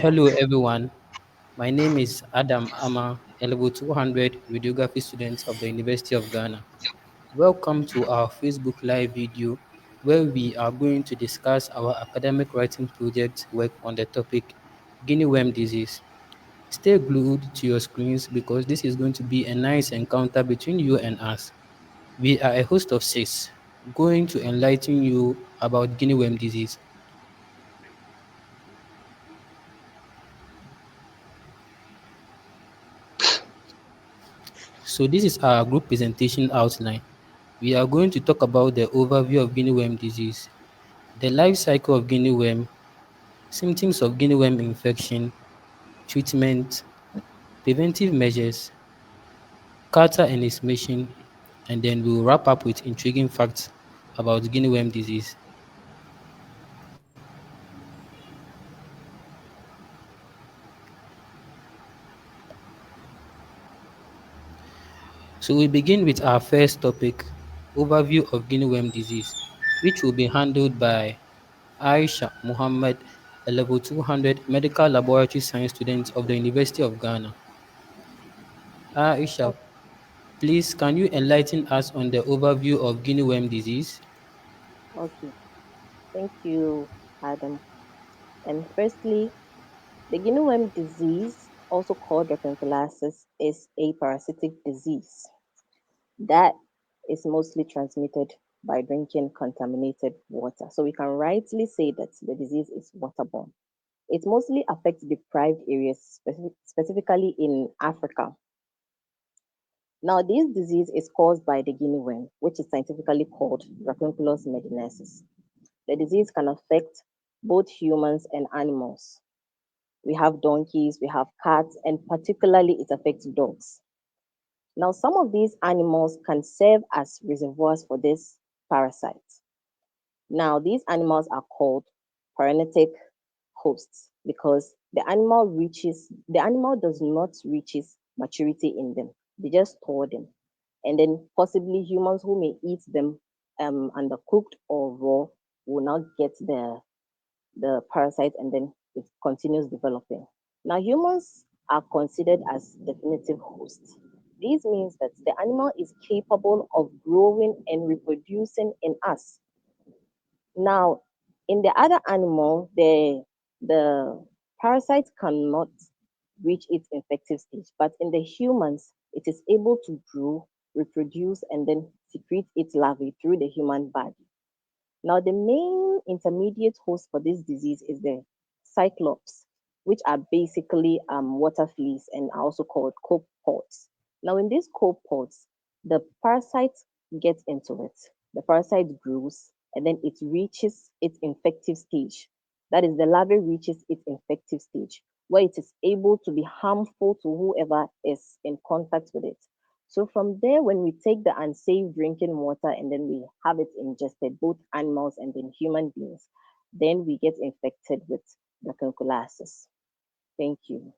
Hello, everyone. My name is Adam Ama, a level 200 radiography student of the University of Ghana. Welcome to our Facebook Live video where we are going to discuss our academic writing project work on the topic Guinea worm disease. Stay glued to your screens because this is going to be a nice encounter between you and us. We are a host of six going to enlighten you about Guinea worm disease. So this is our group presentation outline. We are going to talk about the overview of Guinea worm disease, the life cycle of Guinea worm, symptoms of Guinea worm infection, treatment, preventive measures, Carter and his mission, and then we'll wrap up with intriguing facts about Guinea worm disease. So we begin with our first topic, overview of Guinea worm disease, which will be handled by Aisha Muhammad, a level 200 medical laboratory science student of the University of Ghana. Aisha, O- please can you enlighten us on the overview of Guinea worm disease? Okay, thank you, Adam. And firstly, the Guinea worm disease, also called dracunculiasis, is a parasitic disease that is mostly transmitted by drinking contaminated water. So we can rightly say that the disease is waterborne. It mostly affects deprived areas, specifically in Africa. Now, this disease is caused by the guinea worm, which is scientifically called Dracunculus medinensis. The disease can affect both humans and animals. We have donkeys, we have cats, and particularly it affects dogs. Now, some of these animals can serve as reservoirs for this parasite. Now, these animals are called paranetic hosts because the animal does not reaches maturity in them. They just store them. And then possibly humans who may eat them undercooked or raw will not get the parasite and then it continues developing. Now, humans are considered as definitive hosts. This means that the animal is capable of growing and reproducing in us. Now, in the other animal, the parasite cannot reach its infective stage, but in the humans, it is able to grow, reproduce, and then secrete its larvae through the human body. Now, the main intermediate host for this disease is the cyclops, which are basically water fleas and are also called copepods. Now, in these copepods, the parasite gets into it. The parasite grows and then it reaches its infective stage. That is, the larvae reaches its infective stage where it is able to be harmful to whoever is in contact with it. So from there, when we take the unsafe drinking water and then we have it ingested, both animals and then human beings, then we get infected with dracunculiasis. Thank you.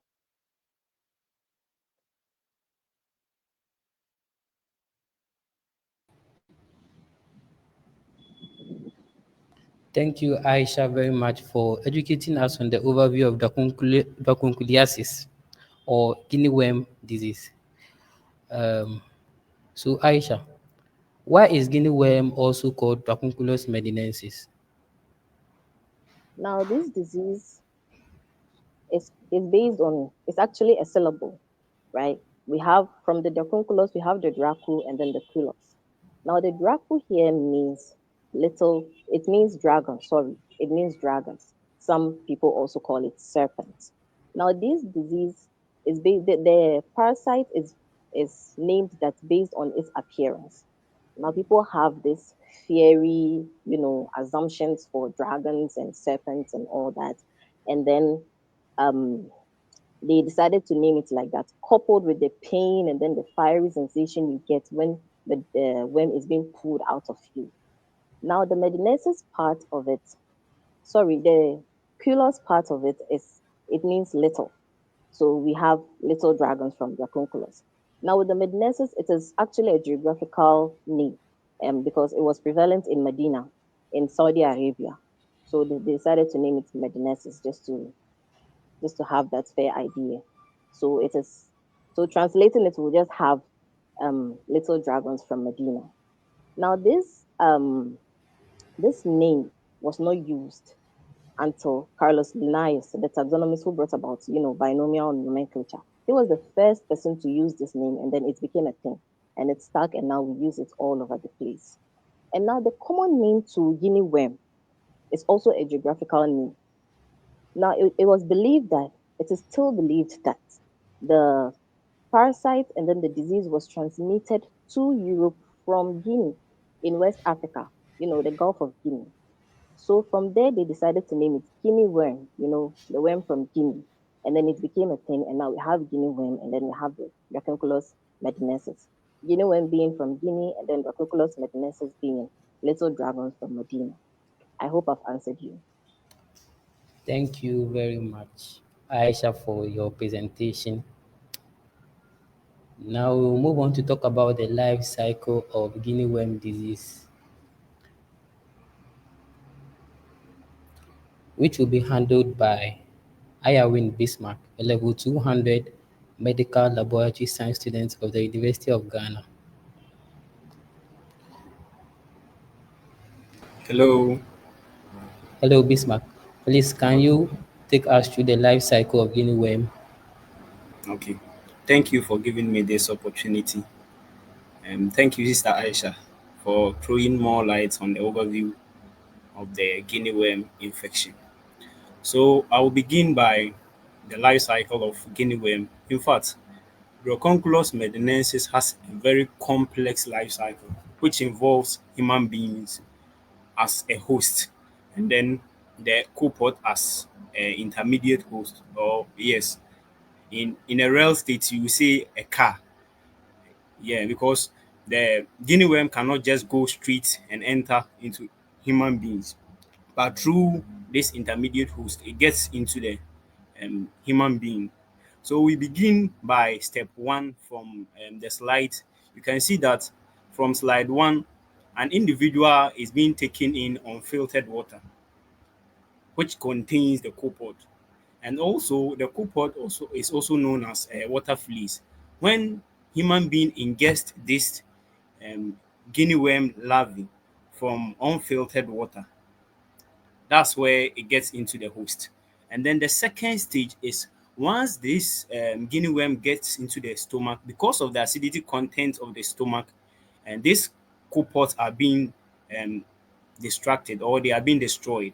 Thank you, Aisha, very much for educating us on the overview of dracunculiasis or Guinea worm disease. Um, so, Aisha, why is Guinea worm also called Dracunculus medinensis? Now, this disease is based on, it's actually a syllable, right? We have from the dracunculus, we have the dracu and then the culus. Now, the dracu here means little, it means dragon, sorry, it means dragons. Some people also call it serpent. Now, this disease is based, the parasite is named that based on its appearance. Now, people have this fiery, assumptions for dragons and serpents and all that. And then um, they decided to name it like that, coupled with the pain and then the fiery sensation you get when the worm is being pulled out of you. Now, the medinensis part of it, sorry, the culus part of it is, it means little. So we have little dragons from Dracunculus. Now, with the medinensis, it is actually a geographical name because it was prevalent in Medina in Saudi Arabia. So they decided to name it Medinesis just to have that fair idea. So it is so translating it will just have little dragons from Medina. Now this name was not used until Carlos Linnaeus, the taxonomist who brought about, binomial nomenclature. He was the first person to use this name, and then it became a thing. And it stuck, and now we use it all over the place. And now the common name to Guinea worm is also a geographical name. Now it was believed that, it is still believed that the parasite and then the disease was transmitted to Europe from Guinea in West Africa, the Gulf of Guinea. So from there, they decided to name it Guinea worm, the worm from Guinea. And then it became a thing, and now we have Guinea worm, and then we have the Dracunculus medinensis. Guinea worm being from Guinea, and then Dracunculus medinensis being little dragons from Medina. I hope I've answered you. Thank you very much, Aisha, for your presentation. Now we'll move on to talk about the life cycle of guinea worm disease, which will be handled by Ayawin Bismarck, a level 200 medical laboratory science student of the University of Ghana. Hello. Hello, Bismarck. Please, can you take us through the life cycle of guinea worm? Okay. Thank you for giving me this opportunity. Thank you, Sister Aisha, for throwing more light on the overview of the guinea worm infection. So I will begin by the life cycle of guinea worm. In fact, Dracunculus medinensis has a very complex life cycle, which involves human beings as a host, and then the cohort as an intermediate host, or yes, in a real state you will say a car. Yeah, because the guinea worm cannot just go straight and enter into human beings, but through this intermediate host it gets into the human being. So we begin by step one from the slide. You can see that from slide one, an individual is being taken in unfiltered water which contains the copod. And also the copod also is also known as water fleas. When human being ingest this um, guinea worm larvae from unfiltered water, that's where it gets into the host. And then the second stage is once this guinea worm gets into the stomach, because of the acidity content of the stomach, and these copods are being um, distracted or they are being destroyed.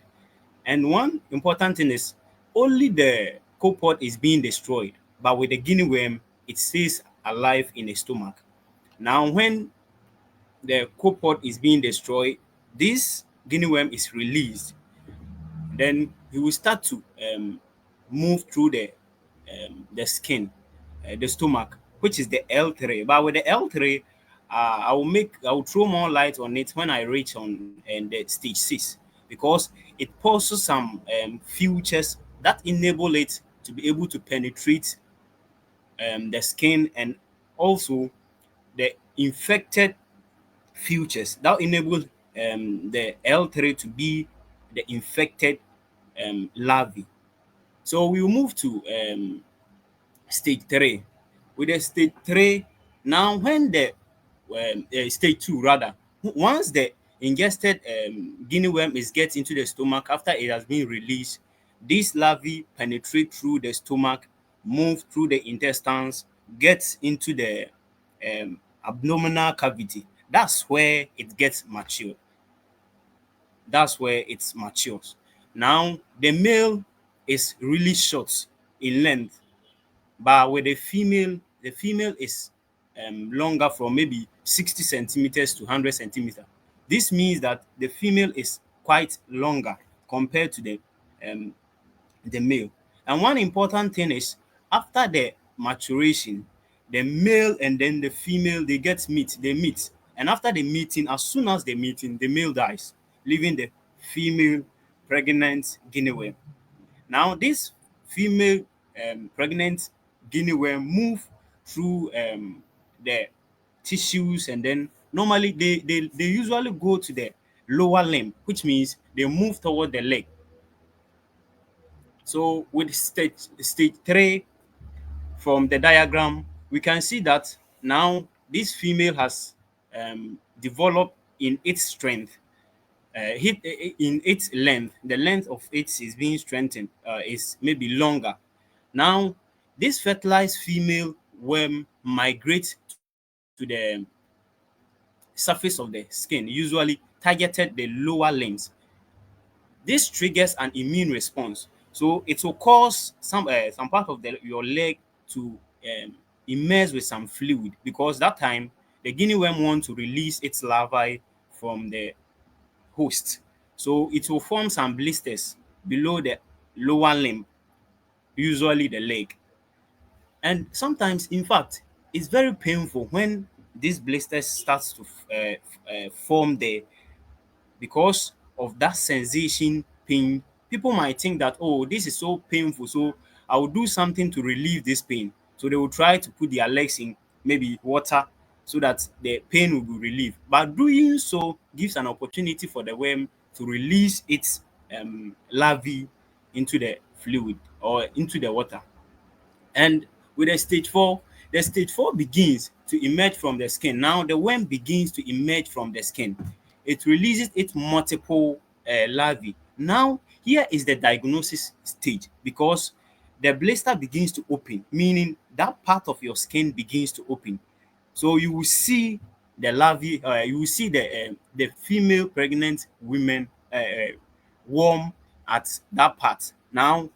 And one important thing is only the copod is being destroyed, but with the guinea worm, it stays alive in the stomach. Now, when the copod is being destroyed, this guinea worm is released. Then he will start to move through the skin, the stomach, which is the L3. But with the L3, I will throw more light on it when I reach on the stage 6, because it poses some features that enable it to be able to penetrate the skin, and also the infected features that enable the L3 to be the infected larvae. So we will move to stage 3. With the stage 3, now when the stage 2 rather, once the ingested guinea worm is get into the stomach after it has been released, these larvae penetrate through the stomach, move through the intestines, get into the abdominal cavity. That's where it gets mature. That's where it matures. Now the male is really short in length, but with the female is longer, from maybe 60 centimeters to 100 centimeters. This means that the female is quite longer compared to um, the male. And one important thing is after the maturation, the male and then the female they meet. And after the meeting, as soon as they meeting, the male dies, leaving the female pregnant guinea worm. Now, this female pregnant guinea worm move through the tissues, and then normally they usually go to the lower limb, which means they move toward the leg. So with stage 3 from the diagram, we can see that now this female has developed in its strength, in its length. The length of it is being strengthened, is maybe longer. Now, this fertilized female worm migrates to the surface of the skin, usually targeted the lower limbs. This triggers an immune response. So it will cause some part of your leg to immerse with some fluid, because that time the guinea worm wants to release its larvae from the host. So it will form some blisters below the lower limb, usually the leg. And sometimes, in fact, it's very painful when this blisters starts to form there, because of that sensation pain. People might think that, oh, this is so painful, so I will do something to relieve this pain. So they will try to put their legs in maybe water so that the pain will be relieved. But doing so gives an opportunity for the worm to release its larvae into the fluid or into the water. And with the stage 4 begins to emerge from the skin. Now the worm begins to emerge from the skin. It releases its multiple larvae. Now here is the diagnosis stage, because the blister begins to open, meaning that part of your skin begins to open. So you will see the larvae, you will see the female pregnant women worm at that part. Now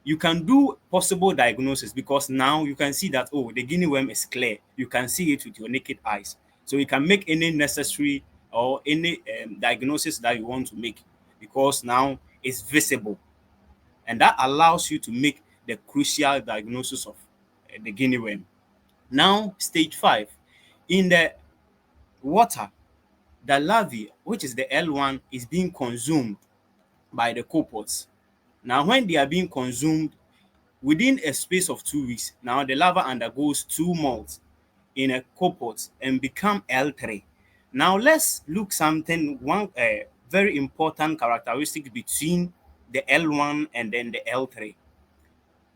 you can do possible diagnosis, because now you can see that, oh, the guinea worm is clear. You can see it with your naked eyes. So you can make any necessary or any diagnosis that you want to make, because now it's visible. And that allows you to make the crucial diagnosis of the guinea worm. Now, stage 5. In the water, the larvae, which is the L1, is being consumed by the copepods. Now, when they are being consumed, within a space of 2 weeks, now the larva undergoes two molts in a copepod and become L3. Now let's look something, one very important characteristic between the L1 and then the L3.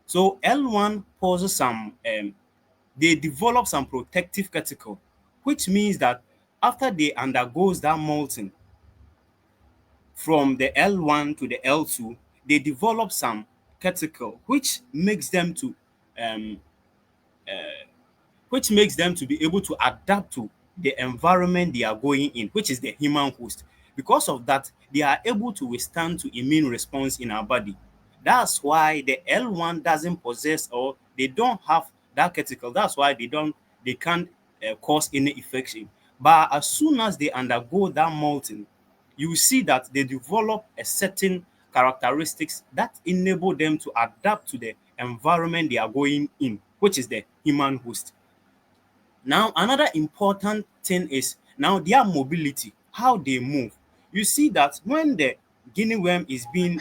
So L1 poses they develop some protective cuticle, which means that after they undergoes that molting, from the L1 to the L2, they develop some cuticle, um, which makes them to be able to adapt to the environment they are going in, which is the human host. Because of that, they are able to withstand to immune response in our body. That's why the L1 doesn't possess, or they don't have that cuticle. That's why they can't cause any infection. But as soon as they undergo that molting, you see that they develop a certain characteristics that enable them to adapt to the environment they are going in, which is the human host. Now, another important thing is now their mobility, how they move. You see that when the guinea worm is being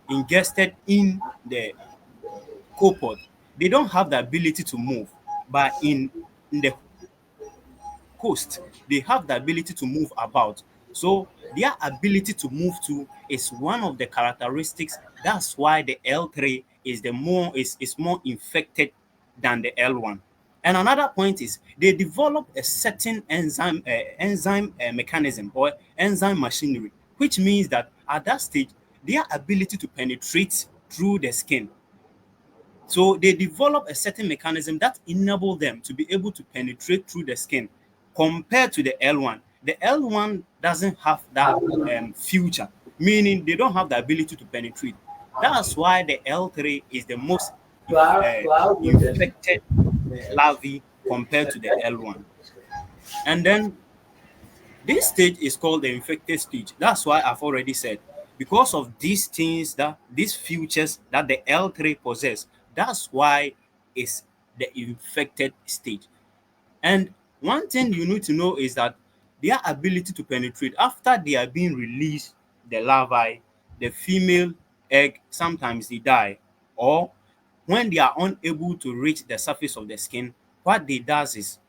ingested in the copod, they don't have the ability to move, but in the host, they have the ability to move about. So their ability to move too is one of the characteristics. That's why the L3 is more infected than the L1. And another point is they develop a certain enzyme mechanism or enzyme machinery, which means that at that stage, their ability to penetrate through the skin, so they develop a certain mechanism that enable them to be able to penetrate through the skin compared to the L1. The L1 doesn't have that feature, meaning they don't have the ability to penetrate. That's why the L3 is the most infected larvae compared to the L1. And then this stage is called the infected stage. That's why I've already said, because of these things, that these features that the L3 possess, that's why it's the infected stage. And one thing you need to know is that their ability to penetrate after they are being released, the larvae, the female egg, sometimes they die, or when they are unable to reach the surface of the skin, what they does is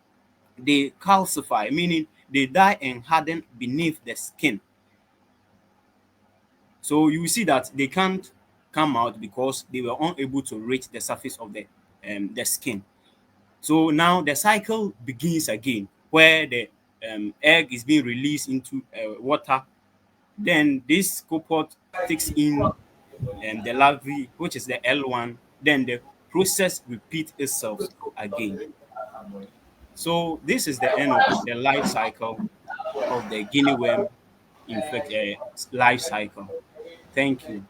they calcify, meaning they die and harden beneath the skin. So you see that they can't come out because they were unable to reach the surface of the skin. So now the cycle begins again, where the egg is being released into water. Then this cohort takes in the larvae, which is the L1. Then the process repeats itself again. So this is the end of the life cycle of the guinea worm life cycle. Thank you.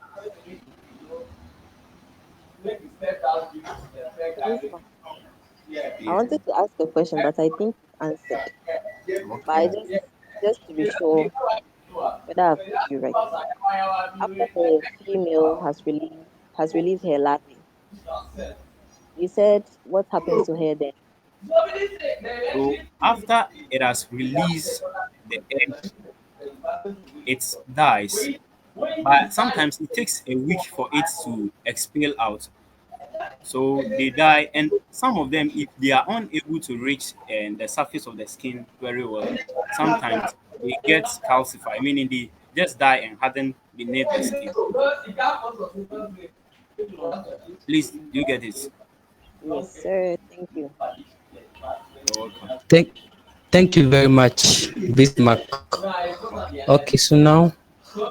Yes, ma'am. I wanted to ask a question, but I think you've answered. But I just to be sure whether I've heard you right. After the female has released her larvae, you said what happens to her then? So after it has released the egg, it dies. But sometimes it takes a week for it to expel out. So they die, and some of them, if they are unable to reach the surface of the skin very well, sometimes they get calcified, meaning they just die and harden beneath the skin. Please, do you get it? Yes, sir. Thank you. You're welcome. Thank you very much, Bismarck. Okay, so now,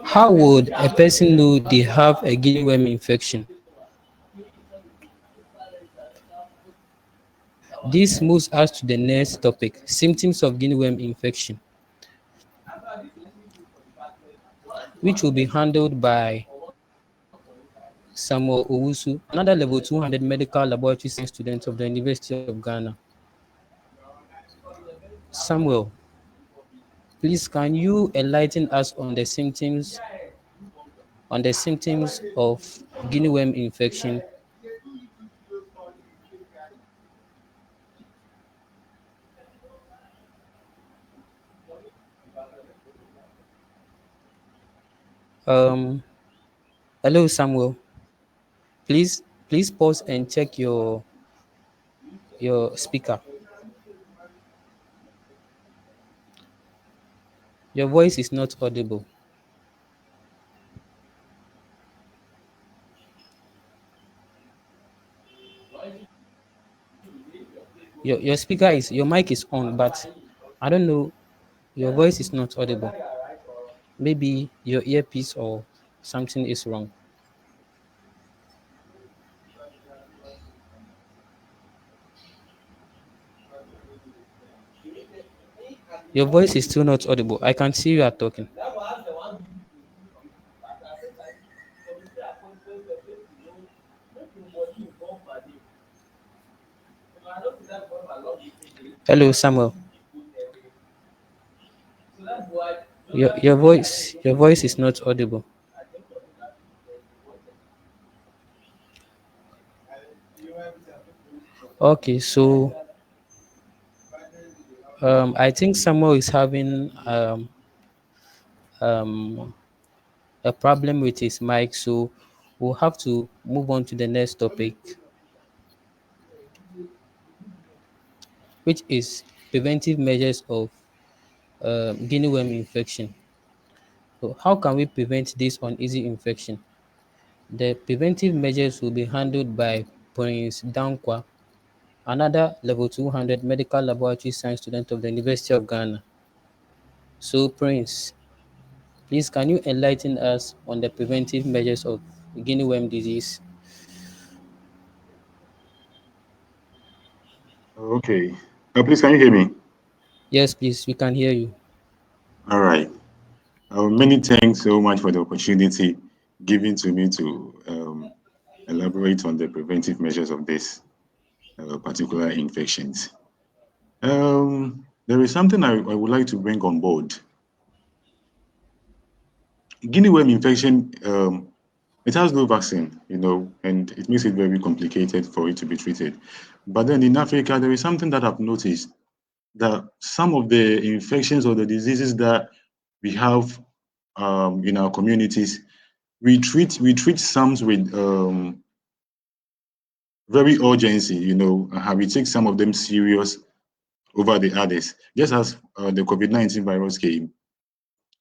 how would a person know they have a guinea worm infection? This moves us to the next topic, symptoms of guinea worm infection, which will be handled by Samuel Owusu, another level 200 medical laboratory science student of the University of Ghana. Samuel, please can you enlighten us on the symptoms of guinea worm infection? Um, Hello, Samuel. Please pause and check your speaker. Your voice is not audible. Your mic is on, but I don't know. Your voice is not audible. Maybe your earpiece or something is wrong. Your voice is still not audible. I can see you are talking. Hello, Samuel. Your voice is not audible. Okay, so I think Samuel is having um, a problem with his mic, so we'll have to move on to the next topic, which is preventive measures of guinea worm infection. So, how can we prevent this uneasy infection? The preventive measures will be handled by Prince Dankwa, another level 200 medical laboratory science student of the University of Ghana. So, Prince, please can you enlighten us on the preventive measures of guinea worm disease? Okay. Please, can you hear me? Yes, please, we can hear you. All right. Many thanks so much for the opportunity given to me to elaborate on the preventive measures of this particular infections. There is something I would like to bring on board. Guinea worm infection, it has no vaccine, and it makes it very complicated for it to be treated. But then in Africa, there is something that I've noticed that some of the infections or the diseases that we have in our communities, we treat some with very urgency. How we take some of them serious over the others. Just as the COVID-19 virus came,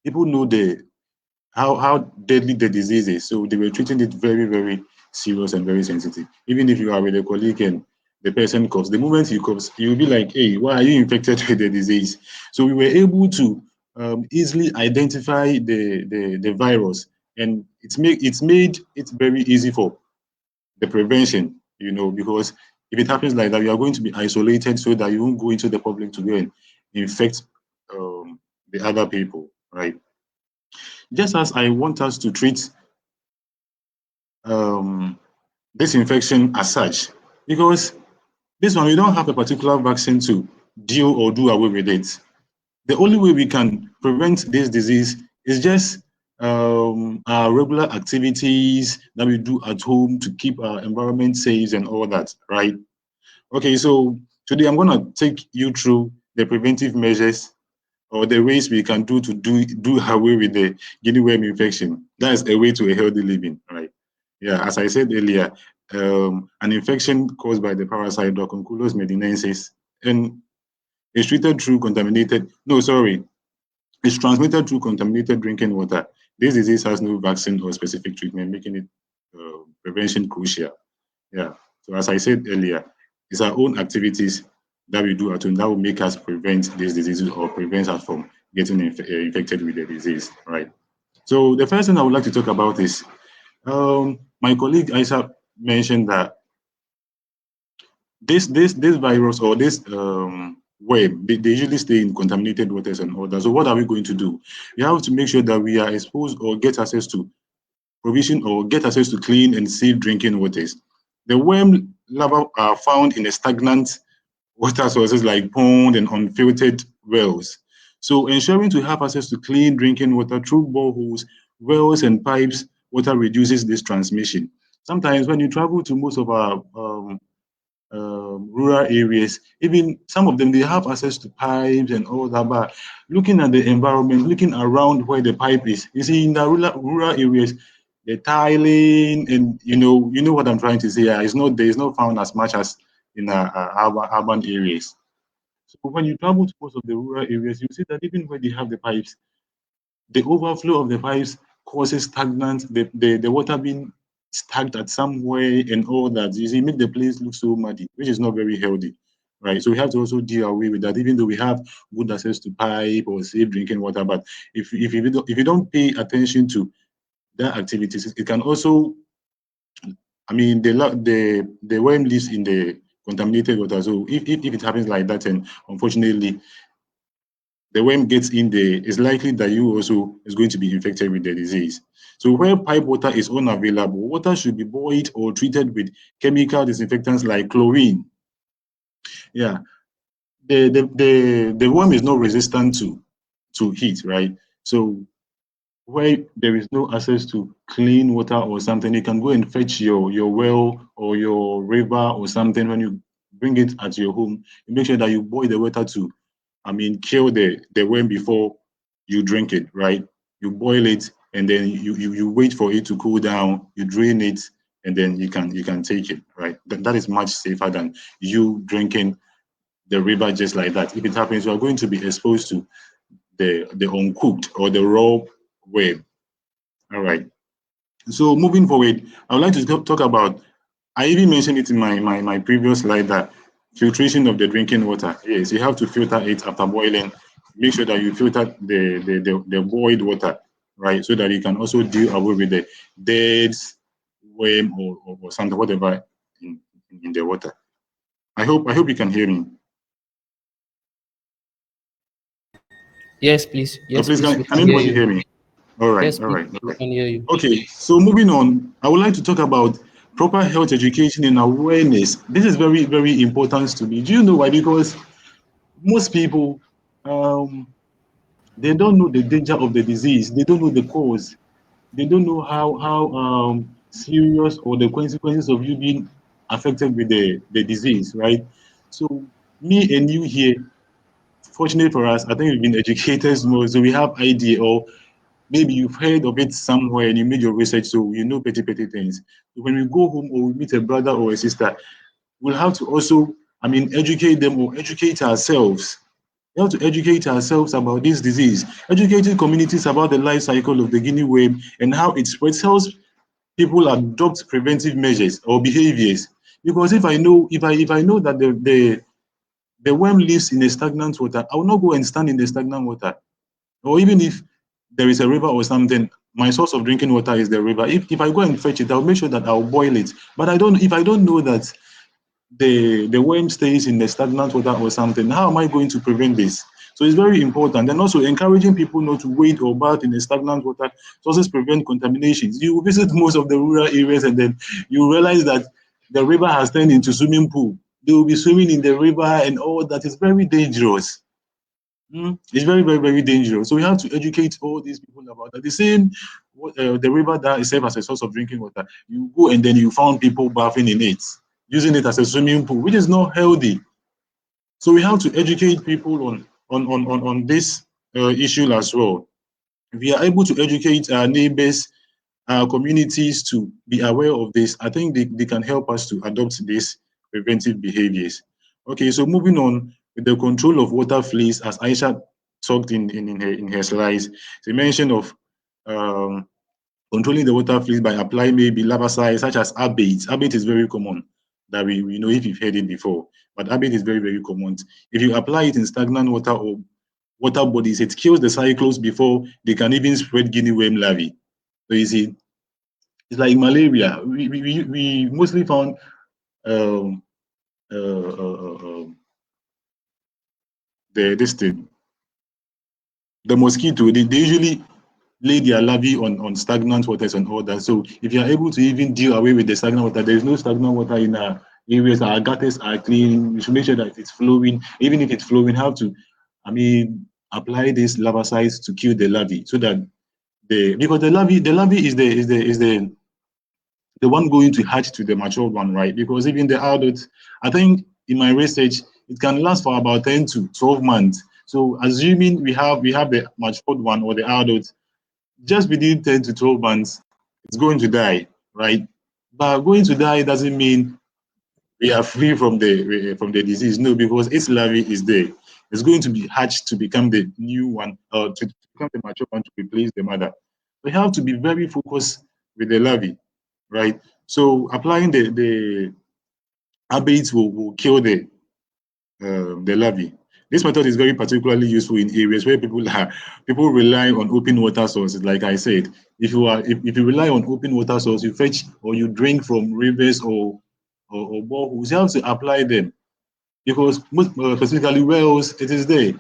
people know how deadly the disease is. So they were treating it very, very serious and very sensitive. Even if you are with a colleague and the person coughs, the moment he coughs, you'll be like, hey, why are you infected with the disease? So we were able to easily identify the virus, and it's made it very easy for the prevention, because if it happens like that, you are going to be isolated so that you won't go into the public to go and infect the other people, right? Just as I want us to treat um, this infection as such, because this one, we don't have a particular vaccine to deal or do away with it. The only way we can prevent this disease is just our regular activities that we do at home to keep our environment safe and all that, right? Okay, so today I'm going to take you through the preventive measures or the ways we can do away with the guinea worm infection. That is a way to a healthy living, right? Yeah, as I said earlier, an infection caused by the parasite Dracunculus medinensis, and it's treated through contaminated. No, sorry, it's transmitted through contaminated drinking water. This disease has no vaccine or specific treatment, making it prevention crucial. Yeah. So as I said earlier, it's our own activities that we do at home that will make us prevent these diseases or prevent us from getting infected with the disease, right? So the first thing I would like to talk about is my colleague Aisha mentioned that this virus or this web, they usually stay in contaminated waters and all that. So what are we going to do? We have to make sure that we are exposed or get access to provision or get access to clean and safe drinking waters. The worm larvae are found in a stagnant water sources like pond and unfiltered wells. So ensuring to have access to clean drinking water through boreholes, wells and pipes, water reduces this transmission. Sometimes when you travel to most of our rural areas, even some of them, they have access to pipes and all that, but looking at the environment, looking around where the pipe is, you see in the rural areas, the tiling and you know what I'm trying to say. It's not there. It's not found as much as in urban areas. So when you travel to most of the rural areas, you see that even where they have the pipes, the overflow of the pipes causes stagnant, the water being stacked at somewhere and all that. You see, make the place look so muddy, which is not very healthy, right? So we have to also deal away with that, even though we have good access to pipe or safe drinking water. But if you don't pay attention to that activities, it can also, I mean, the worm lives in the contaminated water. So if it happens like that, and unfortunately the worm gets in there, it's likely that you also is going to be infected with the disease. So where pipe water is unavailable, water should be boiled or treated with chemical disinfectants like chlorine. Yeah, the worm is not resistant to heat, right? So where there is no access to clean water or something, you can go and fetch your well or your river or something. When you bring it at your home, you make sure that you boil the water to, I mean, kill the worm before you drink it, right? You boil it and then you wait for it to cool down, you drain it, and then you can take it, right? That is much safer than you drinking the river just like that. If it happens, you are going to be exposed to the uncooked or the raw worm. All right. So moving forward, I would like to talk about, I even mentioned it in my previous slide, that filtration of the drinking water. Yes, you have to filter it after boiling. Make sure that you filter the boiled water, right? So that you can also deal away with the dead worm or something, whatever in the water. I hope you can hear me. Yes, please. Oh, Yes, please, please. can, We can can hear anybody you. hear me? All right, Yes, all please. right, all We right. can hear you. Okay, so moving on, I would like to talk about proper health education and awareness. This is very, very important to me. Do you know why? Because most people, um, they don't know the danger of the disease. They don't know the cause. They don't know how serious or the consequences of you being affected with the disease, right? So me and you here, fortunately for us, I think we've been educated more, so we have idea, or maybe you've heard of it somewhere and you made your research, so you know petty things. So when we go home or we meet a brother or a sister, we'll have to also, I mean, educate them or educate ourselves We have to educate ourselves about this disease, educating communities about the life cycle of the guinea worm and how it spreads helps people adopt preventive measures or behaviors. Because if I know that the worm lives in a stagnant water, I will not go and stand in the stagnant water. Or even if there is a river or something, my source of drinking water is the river. If I go and fetch it, I'll make sure that I'll boil it. But if I don't know that the worm stays in the stagnant water or something, how am I going to prevent this? So it's very important. And also encouraging people not to wade or bath in the stagnant water sources prevent contaminations. You visit most of the rural areas and then you realize that the river has turned into swimming pool. They will be swimming in the river and all that is very dangerous. It's very, very, very dangerous. So we have to educate all these people about that. The same, the river that is served as a source of drinking water, you go and then you found people bathing in it, using it as a swimming pool, which is not healthy. So we have to educate people on this issue as well. If we are able to educate our neighbors, our communities to be aware of this, I think they can help us to adopt these preventive behaviors. Okay, so moving on with the control of water fleas, as Aisha talked in her slides, she mentioned of um, controlling the water fleas by applying maybe larvicides such as abate. Abate is very common that we know if you've heard it before, but abate is very, very common. If you apply it in stagnant water or water bodies, it kills the cyclones before they can even spread guinea worm larvae. So you see, it's like malaria. We mostly found um, uh, uh, uh, um, the this thing, the mosquito. They usually lay their larvae on stagnant waters and all that. So if you are able to even deal away with the stagnant water, there is no stagnant water in our areas. Our gutters are clean. We should make sure that it's flowing. Even if it's flowing, have to, I mean, apply these larvicides to kill the larvae so that because the larvae is the one going to hatch to the mature one, right? Because even the adults, I think in my research, it can last for about 10 to 12 months. So assuming we have the matured one or the adult, just within 10 to 12 months, it's going to die, right? But going to die doesn't mean we are free from the disease. No, because its larvae is there. It's going to be hatched to become the new one, or to become the mature one to replace the mother. We have to be very focused with the larvae, right? So applying the abates will kill the larvae. This method is very particularly useful in areas where people rely on open water sources. Like I said, if you rely on open water sources, you fetch or you drink from rivers or boreholes, you have to apply them because most specifically wells, it is there,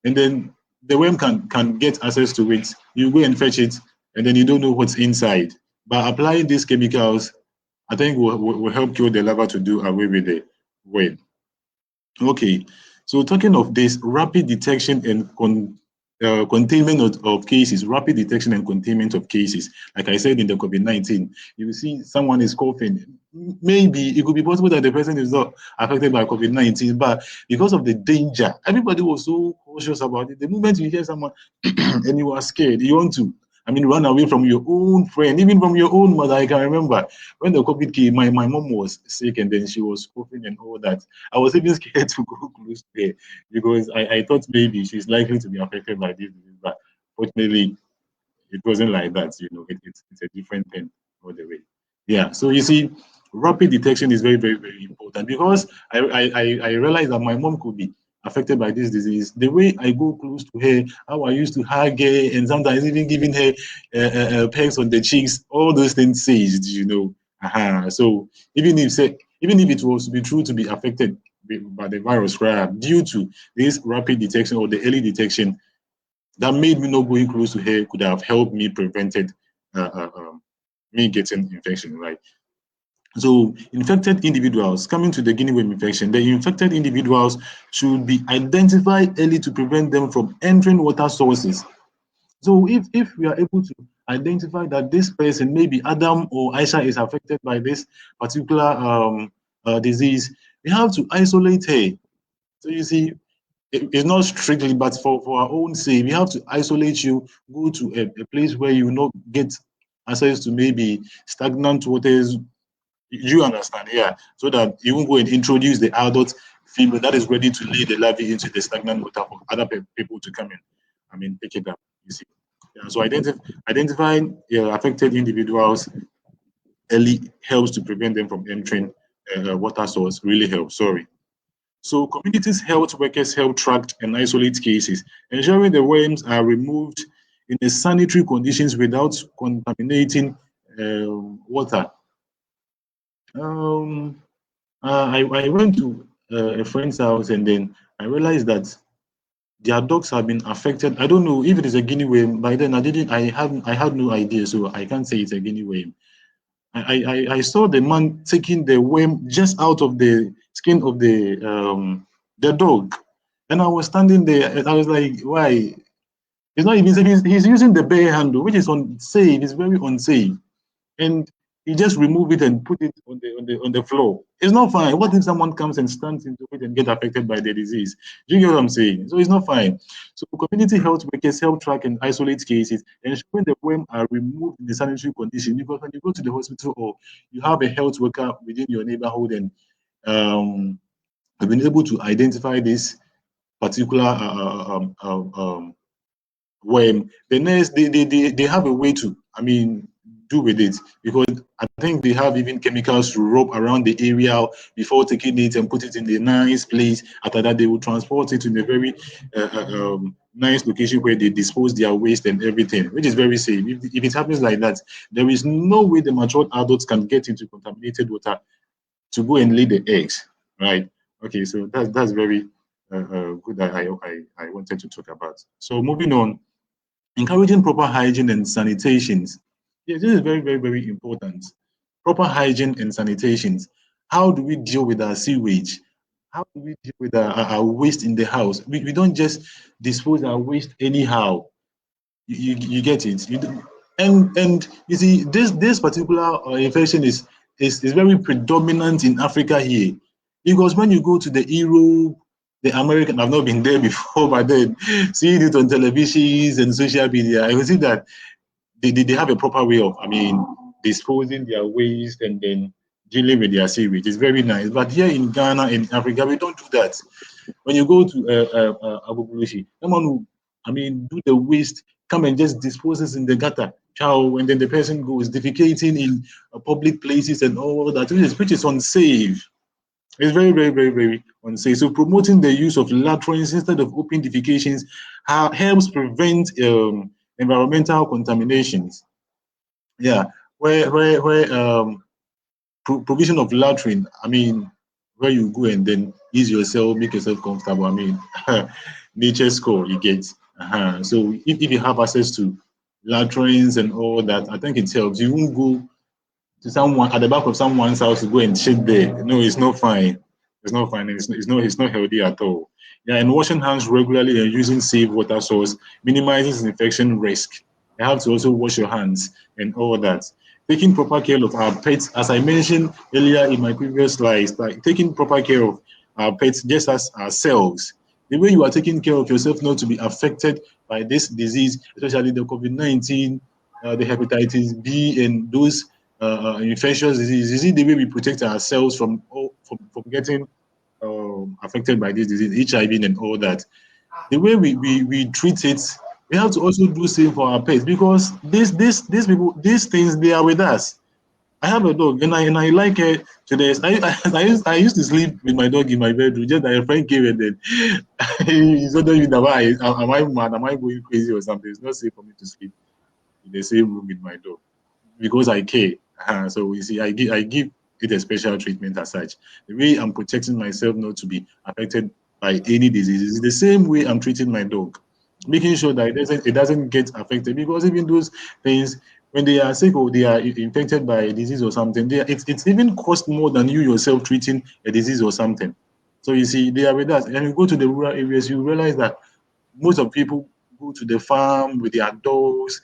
and then the worm can get access to it. You go and fetch it, and then you don't know what's inside. By applying these chemicals, I think will help kill the larva to do away with the worm. Okay, so talking of this, rapid detection and containment of cases, rapid detection and containment of cases. Like I said in the COVID-19, you will see someone is coughing. Maybe it could be possible that the person is not affected by COVID-19, but because of the danger, everybody was so cautious about it. The moment you hear someone and you are scared, you want to, I mean, run away from your own friend, even from your own mother. I can remember when the COVID came, my mom was sick and then she was coughing and all that. I was even scared to go close to her because I thought maybe she's likely to be affected by this disease. But fortunately, it wasn't like that. It's a different thing all the way. Yeah. So you see, rapid detection is very, very, very important because I realized that my mom could be affected by this disease. The way I go close to her, how I used to hug her, and sometimes even giving her pecks on the cheeks, all those things says. So even if it was to be true to be affected by the virus, right, due to this rapid detection or the early detection, that made me not going close to her could have helped me prevented uh, uh, um, me getting infection, right? So infected individuals coming to the guinea worm infection, the infected individuals should be identified early to prevent them from entering water sources. So if we are able to identify that this person, maybe Adam or Aisha, is affected by this particular disease, we have to isolate her. So you see, it's not strictly, but for our own sake, we have to isolate you, go to a place where you will not get access to maybe stagnant waters. You understand, yeah, so that you won't go and introduce the adults female that is ready to lay the larvae into the stagnant water for other people to come in. Pick it up. You see. Yeah, so identifying affected individuals early helps to prevent them from entering water source. Really helps. Sorry. So communities health workers help track and isolate cases, ensuring the worms are removed in a sanitary conditions without contaminating water. Um, I went to a friend's house and then I realized that their dogs have been affected. I don't know if it is a guinea worm. By then, I had no idea, so I can't say it's a guinea worm. I saw the man taking the worm just out of the skin of the dog, and I was standing there and I was like, why? He's not even he's using the bare handle, which is unsafe. It's very unsafe, and you just remove it and put it on the floor. It's not fine. What if someone comes and stands into it and get affected by the disease? Do you get what I'm saying? So it's not fine. So community health workers help track and isolate cases, ensuring the worm are removed in the sanitary condition. Because when you go to the hospital or you have a health worker within your neighborhood and have been able to identify this particular when the nurse they have a way to do with it, because I think they have even chemicals to rub around the area before taking it and put it in the nice place. After that, they will transport it in a very nice location where they dispose their waste and everything, which is very safe. If it happens like that, there is no way the mature adults can get into contaminated water to go and lay the eggs, right? Okay, so that's very good that I wanted to talk about. So moving on, encouraging proper hygiene and sanitations. Yes, this is very, very, very important. Proper hygiene and sanitations. How do we deal with our sewage? How do we deal with our waste in the house? We don't just dispose our waste anyhow. You get it. And you see this particular infection is very predominant in Africa here, because when you go to the Europe, the American, I've not been there before, but then seeing it on televisions and social media, I will see that they have a proper way of disposing their waste and then dealing with their sewage. It's very nice. But here in Ghana and Africa, we don't do that. When you go to Agbogbloshie, someone who, do the waste, come and just disposes in the gutter, chow, and then the person goes defecating in public places and all that, which is unsafe. It's very, very, very, very unsafe. So promoting the use of latrines instead of open defecations helps prevent environmental contaminations. Yeah, where provision of latrine, where you go and then ease yourself, make yourself comfortable. Nature score you get. So if you have access to latrines and all that, I think it helps. You won't go to someone at the back of someone's house to go and shit there. No, it's not fine. It's not fine. It's not healthy at all. Yeah, and washing hands regularly and using safe water source minimizes infection risk. You have to also wash your hands and all that. Taking proper care of our pets, as I mentioned earlier in my previous slides, like taking proper care of our pets just as ourselves. The way you are taking care of yourself not to be affected by this disease, especially the COVID-19, the hepatitis B, and those infectious disease. Is it the way we protect ourselves from getting affected by this disease, HIV and all that? The way we treat it, we have to also do same for our pets, because these people, these things, they are with us. I have a dog and I like her to this. I used to sleep with my dog in my bedroom. Just that a friend came and then he's wondering, why am I mad? Am I going crazy or something? It's not safe for me to sleep in the same room with my dog because I care. So you see, I give it a special treatment as such. The way I'm protecting myself not to be affected by any disease is the same way I'm treating my dog, making sure that it doesn't get affected. Because even those things, when they are sick or they are infected by a disease or something, it's even cost more than you yourself treating a disease or something. So you see, they are with us. And you go to the rural areas, you realize that most of people go to the farm with their dogs,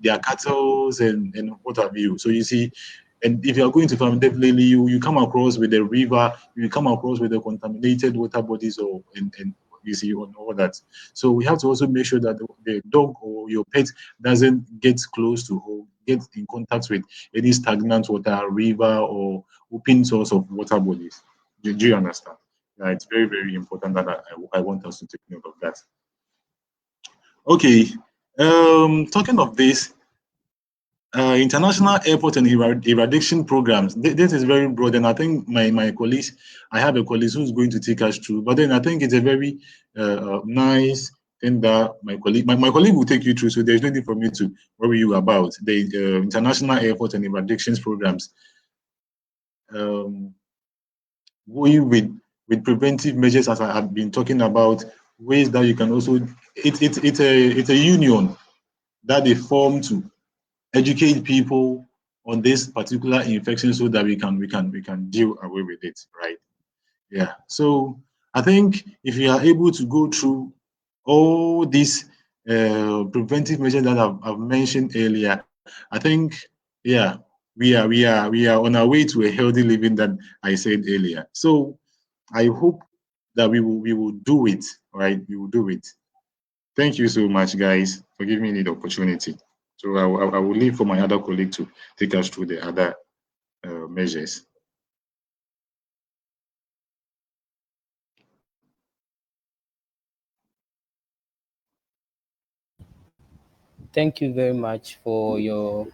their cattle, and what have you. So you see, and if you are going to farm, definitely you come across with the river, you come across with the contaminated water bodies, and you see on all that. So we have to also make sure that the dog or your pet doesn't get close to or get in contact with any stagnant water, river, or open source of water bodies. Do you understand? Yeah, it's very, very important that I want us to take note of that. Okay. Talking of this, international airport and eradication programs. This is very broad, and I think my colleagues, I have a colleague who's going to take us through. But then I think it's a very nice thing that my colleague will take you through. So there's nothing for me to worry you about the international airport and eradications programs. Um, Going with preventive measures, as I have been talking about, ways that you can also it's a union that they form to educate people on this particular infection so that we can deal away with it, right? Yeah. So I think if you are able to go through all these preventive measures that I've mentioned earlier, I think, yeah, we are on our way to a healthy living that I said earlier. So I hope that we will do it, right? We will do it. Thank you so much, guys, for giving me the opportunity. So I will leave for my other colleague to take us through the other measures. Thank you very much for your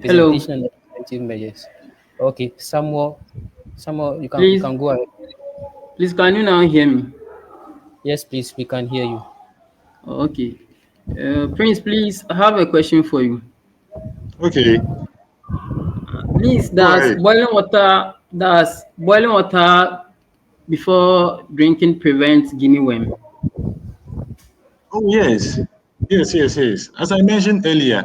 Hello, presentation on the preventive measures. Okay, Samuel, you please, can go ahead. please, can you now hear me? Yes, please, we can hear you. Okay. Prince, please, I have a question for you. Okay, Please, go ahead. does boiling water before drinking prevent guinea worm? Oh yes, yes. As I mentioned earlier,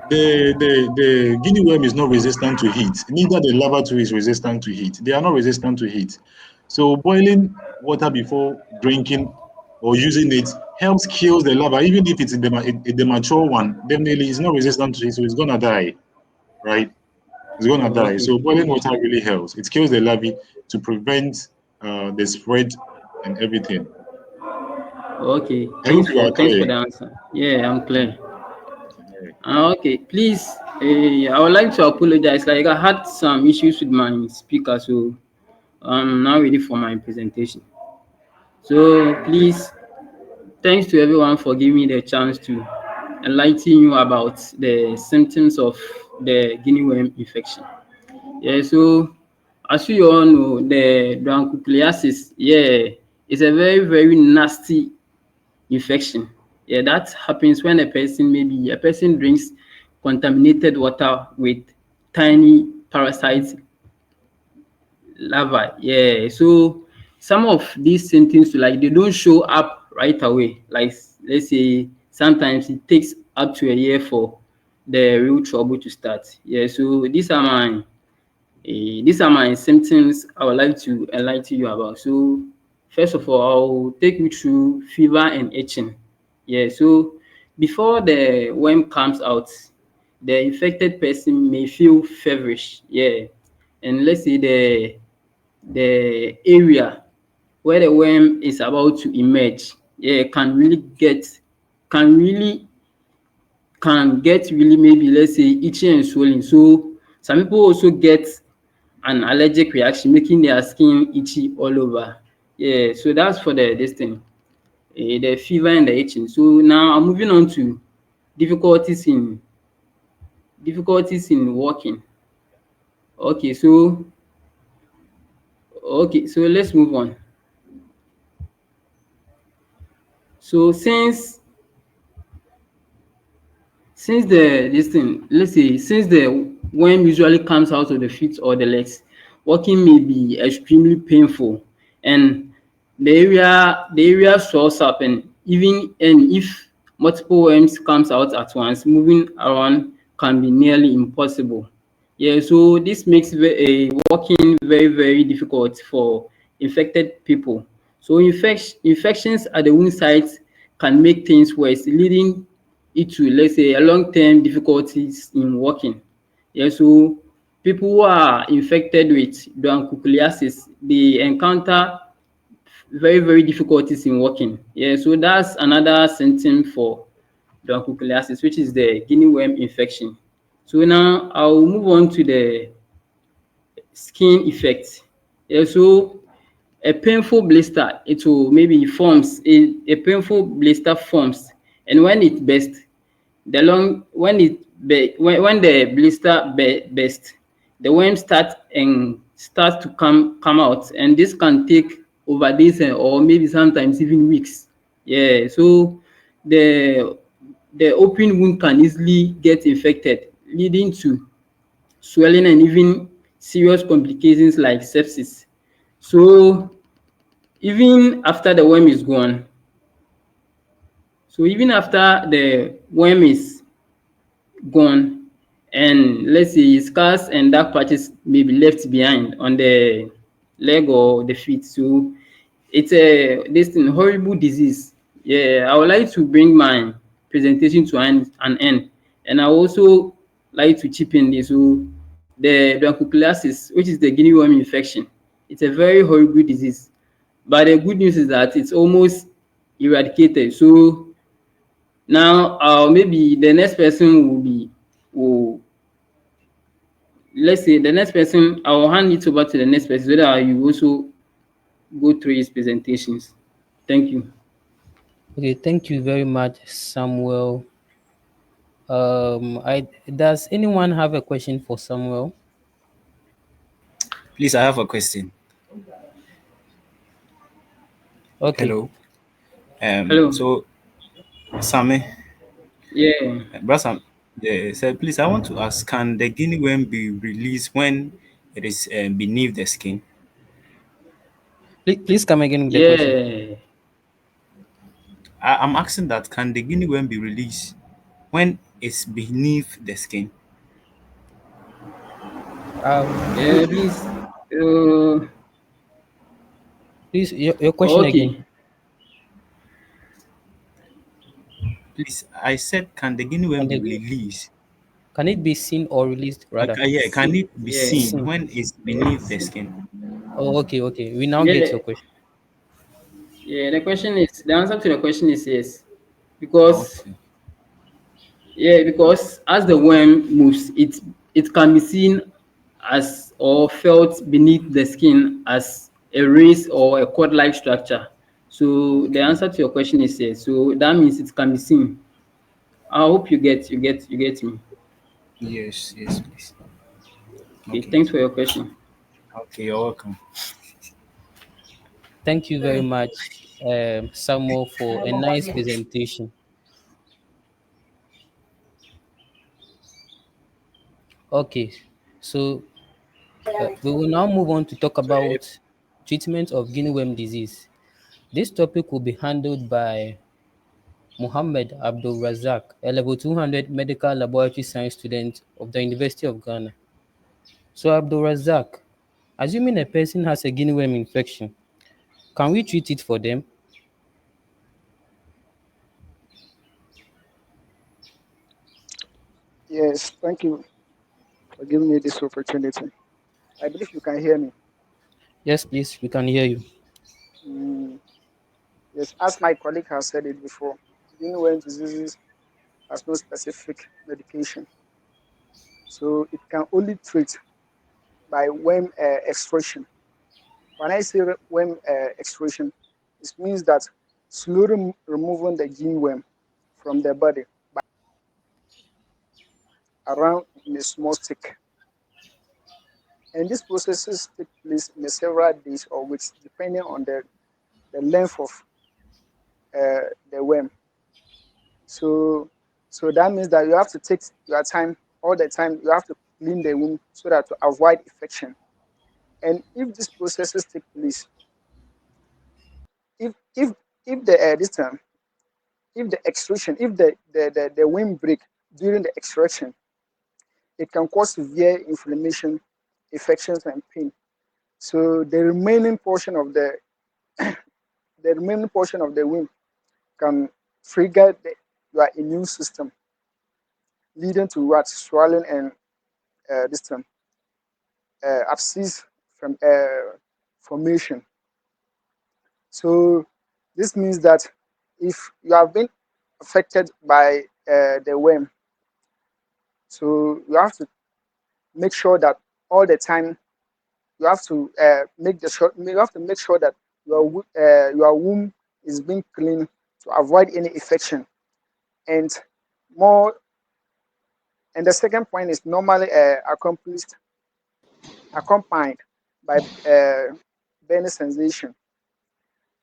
the guinea worm is not resistant to heat. Neither the lava too is resistant to heat. They are not resistant to heat. So boiling water before drinking or using it helps kills the lava, even if it's the mature one. Definitely, it's not resistant to heat, so it's gonna die, right? It's gonna die. Okay. So boiling water really helps. It kills the larvae to prevent the spread and everything. Okay. I hope you are Thanks for clear. the answer. Yeah, I'm clear. Yeah. Okay, please, I would like to apologize. Like I had some issues with my speaker, so I'm now ready for my presentation. So Okay. please, thanks to everyone for giving me the chance to enlighten you about the symptoms of the guinea worm infection. Yeah, so as you all know, the bronchiolitis, yeah, is a very, very nasty infection. Yeah, that happens when a person drinks contaminated water with tiny parasites larvae. Yeah, so some of these symptoms, like they don't show up right away. Like let's say sometimes it takes up to a year for the real trouble to start. Yeah, so these are my symptoms I would like to enlighten you about. So first of all, I'll take you through fever and itching. Yeah, so before the worm comes out, the infected person may feel feverish. Yeah, and let's say the area where the worm is about to emerge, yeah, can really can get maybe let's say itching and swelling. So some people also get an allergic reaction, making their skin itchy all over. Yeah, so that's for this thing, the fever and the itching. So now I'm moving on to difficulties in walking. Okay, so let's move on. So since the this thing, let's say since the worm usually comes out of the feet or the legs, walking may be extremely painful, and the area swells up, and if multiple worms comes out at once, moving around can be nearly impossible. Yeah, so this makes walking very, very difficult for infected people. So infections at the wound sites can make things worse, leading it to, let's say, a long-term difficulties in walking. Yeah, so people who are infected with bronchiolitis, they encounter very, very difficulties in walking. Yeah, so that's another symptom for bronchiolitis, which is the guinea worm infection. So now I'll move on to the skin effect. Yeah, so a painful blister, it will maybe forms a painful blister forms, and when it bursts, the long when it when the blister bursts, the worm starts to come out, and this can take over days, or maybe sometimes even weeks. Yeah, so the the open wound can easily get infected, leading to swelling and even serious complications like sepsis. So even after the worm is gone, so even after the worm is gone, and let's say scars and dark patches may be left behind on the leg or the feet. So it's a this thing horrible disease. Yeah, I would like to bring my presentation to an end, and I also like to chip in this. So the bronchiolitis, which is the guinea worm infection, it's a very horrible disease. But the good news is that it's almost eradicated. So now, maybe the next person will let's say the next person, I will hand it over to the next person so that you also go through his presentations. Thank you. Okay, thank you very much, Samuel. I does anyone have a question for Samuel? Please, I have a question. Okay, Hello. Hello. So Sammy, Yeah. Brother Sam, yeah, so please, I want to ask: can the guinea worm be released when it is beneath the skin? please come again with the question. Yeah. I'm asking that: can the guinea worm be released when it's beneath the skin? Please, Yeah. Please. Uh, your question again. okay. Please, I said, can the guinea worm Can, be the, released? can it be seen or released rather? Okay, yeah, can it be Yeah. seen Seen. when it's Yeah. beneath the skin? Oh, okay, okay. We now Yeah. get your question. Yeah. The answer to the question is yes, because Okay. yeah, because as the worm moves, it can be seen as or felt beneath the skin as a raised or a cord-like structure. So the Okay. answer to your question is yes. So that means it can be seen. I hope you get me. Yes, yes, please. Okay, Okay. thanks for your question. Okay, you're welcome. Thank you very much, Samuel, for a nice presentation. Okay, so we will now move on to talk about treatment of guinea worm disease. This topic will be handled by Mohammed Abdul Razak, a level 200 medical laboratory science student of the University of Ghana. So, Abdul Razak, assuming a person has a guinea worm infection, can we treat it for them? Yes, thank you for giving me this opportunity. I believe you can hear me. Yes, please, we can hear you. Mm, yes, as my colleague has said it before, Guinea diseases has no specific medication, so it can only treat by worm extraction. When I say worm extraction, it means that slowly removing the gene worm from the body around in a small stick. And these processes take place in several days or weeks, depending on the length of the worm. So so that means that you have to take your time all the time. You have to clean the wound so that to avoid infection. And if these processes take place, if if the this time if the extraction, if the wound break during the extraction, it can cause severe inflammation, infections, and pain. So the remaining portion of the wound can trigger your immune system, leading to what swelling and this time abscess from formation. So this means that if you have been affected by the worm, so you have to make sure that all the time you have to make sure that your womb is being cleaned to avoid any infection. And more, and the second point is normally accompanied by burning sensation.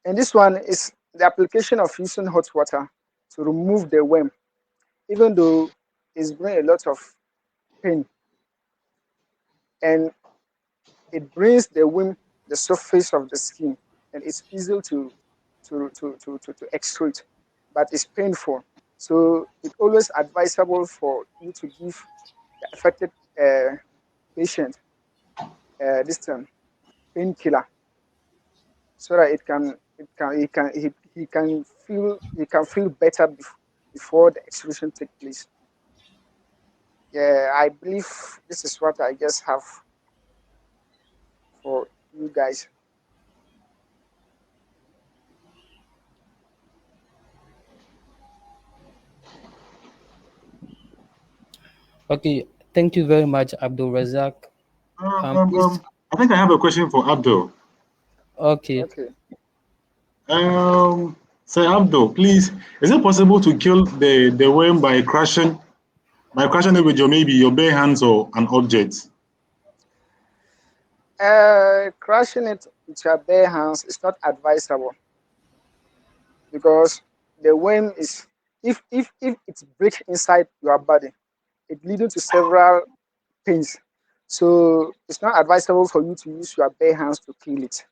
And this one is the application of using hot water to remove the worm, even though it's bring a lot of pain, and it brings the worm the surface of the skin, and it's easy to extrude, but it's painful. So it's always advisable for you to give the affected patient this term painkiller, so that he can feel better before the extrusion take place. Yeah, I believe this is what I just have for you guys. Okay, thank you very much, Abdul Razak. Please, I think I have a question for Abdul. okay. Okay. Sir Abdul, please, is it possible to kill the worm by crushing it with your maybe your bare hands or an object? Crushing it with your bare hands is not advisable, because the worm is, if it breaks inside your body, it leading to several pains. So it's not advisable for you to use your bare hands to kill it.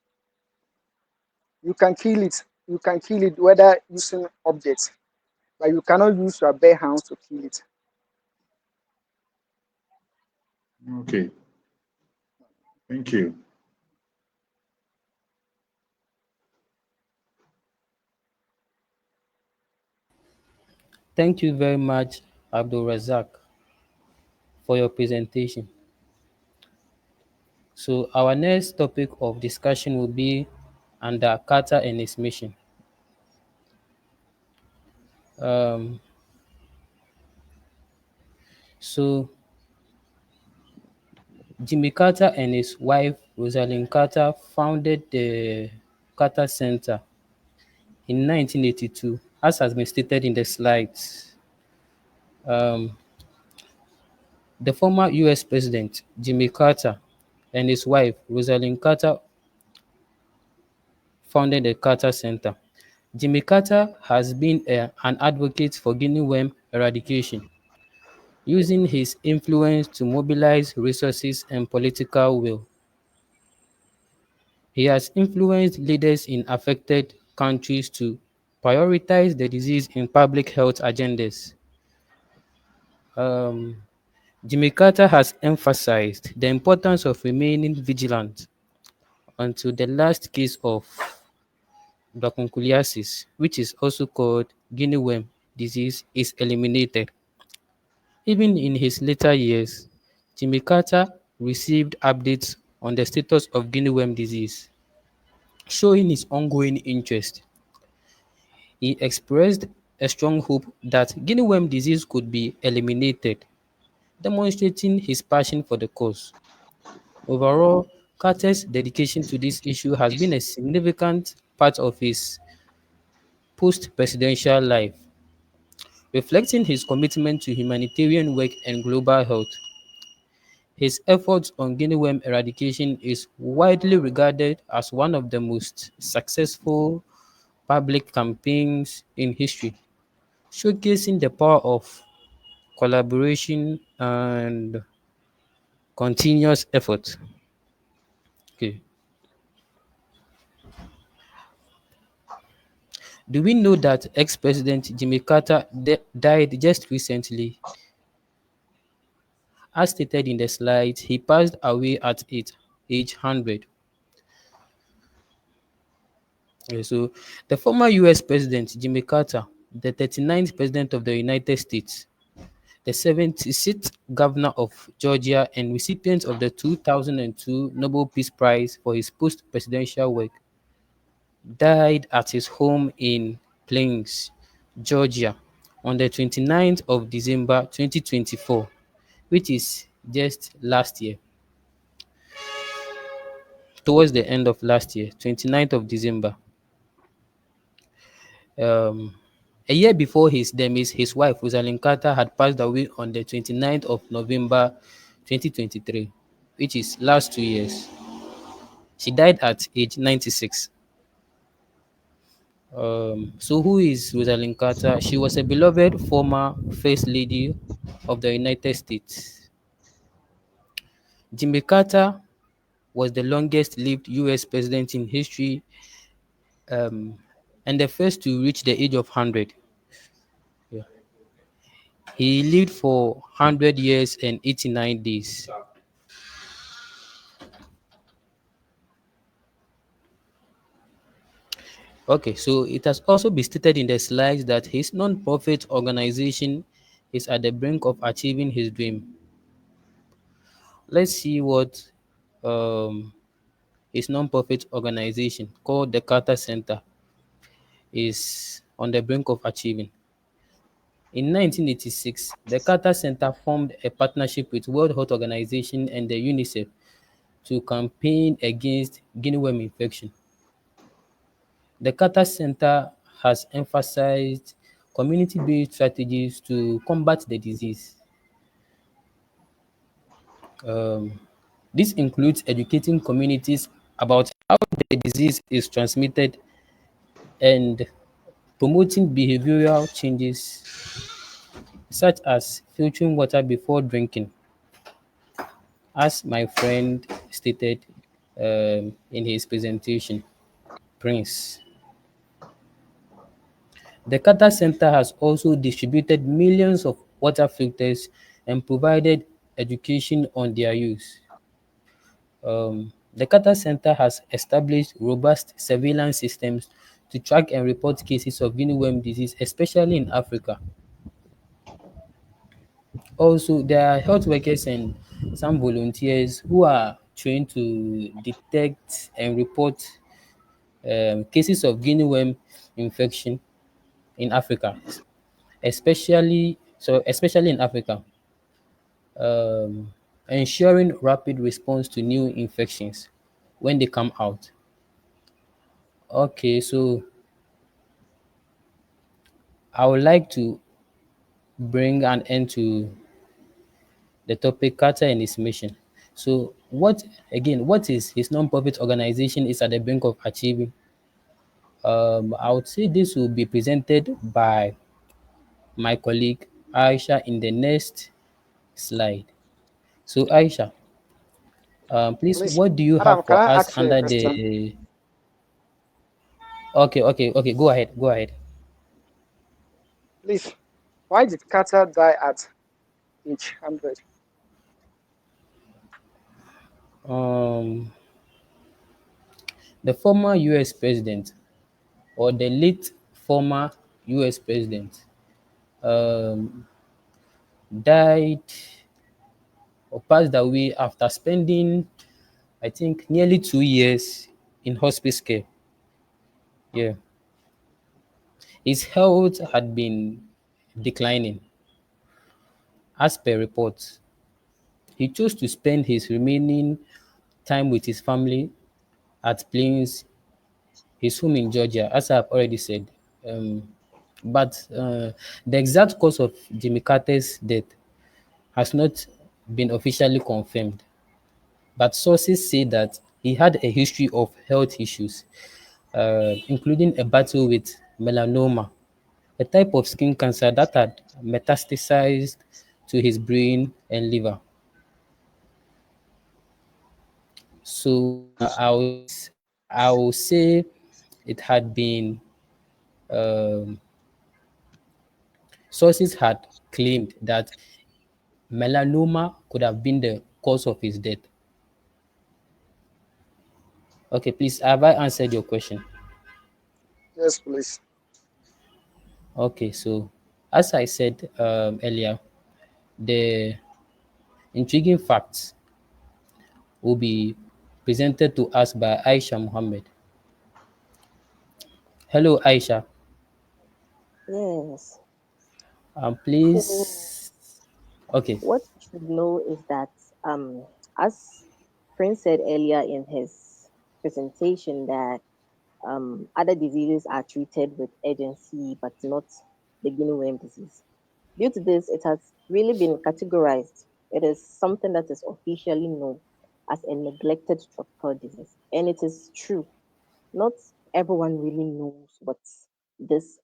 You can kill it. You can kill it whether using objects, but you cannot use your bare hands to kill it. Okay, thank you. Thank you very much, Abdul Razak, for your presentation. So our next topic of discussion will be under Carter and his mission. Um, so Jimmy Carter and his wife Rosalind Carter founded the Carter Center in 1982, as has been stated in the slides. Um, the former US President Jimmy Carter and his wife Rosalind Carter founded the Carter Center. Jimmy Carter has been an advocate for Guinea worm eradication, using his influence to mobilize resources and political will. He has influenced leaders in affected countries to prioritize the disease in public health agendas. Um, Jimmy Carter has emphasized the importance of remaining vigilant until the last case of dracunculiasis, which is also called Guinea worm disease, is eliminated. Even in his later years, Jimmy Carter received updates on the status of Guinea worm disease, showing his ongoing interest. He expressed a strong hope that Guinea worm disease could be eliminated, demonstrating his passion for the cause. Overall, Carter's dedication to this issue has been a significant part of his post-presidential life, reflecting his commitment to humanitarian work and global health. His efforts on Guinea worm eradication is widely regarded as one of the most successful public campaigns in history, showcasing the power of collaboration and continuous effort. Okay. Do we know that ex-president Jimmy Carter died just recently? As stated in the slides, he passed away at age 100. Okay, so the former US President Jimmy Carter, the 39th President of the United States, the 76th Governor of Georgia, and recipient of the 2002 Nobel Peace Prize for his post-presidential work, died at his home in Plains, Georgia, on the 29th of December 2024, which is just last year. towards the end of last year, 29th of December. Um, a year before his demise, his wife, Rosalind Carter, had passed away on the 29th of November 2023, which is last 2 years. She died at age 96. So who is Rosalind Carter? She was a beloved former First Lady of the United States. Jimmy Carter was the longest lived US president in history, um, and the first to reach the age of 100. Yeah. He lived for 100 years and 89 days. Okay, so it has also been stated in the slides that his non-profit organization is at the brink of achieving his dream. Let's see what um, his non-profit organization called the Carter Center is on the brink of achieving. In 1986, the Carter Center formed a partnership with World Health Organization and the UNICEF to campaign against guinea worm infection. The Carter Center has emphasized community-based strategies to combat the disease. Um, this includes educating communities about how the disease is transmitted and promoting behavioral changes such as filtering water before drinking, as my friend stated in his presentation. Prince. The Carter Center has also distributed millions of water filters and provided education on their use. The Carter Center has established robust surveillance systems to track and report cases of guinea worm disease, especially in Africa. Also, there are health workers and some volunteers who are trained to detect and report cases of guinea worm infection in Africa, especially in Africa, ensuring rapid response to new infections when they come out. Okay, so I would like to bring an end to the topic Carter and his mission. So, what is his non-profit organization is at the brink of achieving? I would say this will be presented by my colleague Aisha in the next slide. So, Aisha, please, Please, what do you Adam, have can for I us ask you a under question? the? Okay. Go ahead. Go ahead. Please, why did Carter die at age 100? Um, the former U.S. president or the late former U.S. president um, died or passed away after spending, I think, nearly 2 years in hospice care. Yeah, his health had been declining, as per reports. He chose to spend his remaining time with his family at Plains, his home in Georgia, as I've already said. Um, but the exact cause of Jimmy Carter's death has not been officially confirmed. But sources say that he had a history of health issues, including a battle with melanoma, a type of skin cancer that had metastasized to his brain and liver. So I will say it had been um, sources had claimed that melanoma could have been the cause of his death. Okay, please, have I answered your question? Yes, please. Okay, so as I said earlier, the intriguing facts will be presented to us by Aisha Muhammad. Hello, Aisha. Yes. So Please. Okay. what you should know is that as Prince said earlier in his presentation that other diseases are treated with urgency, but not the guinea worm disease. Due to this, it has really been categorized. It is something that is officially known as a neglected tropical disease. And it is true. Not everyone really knows what this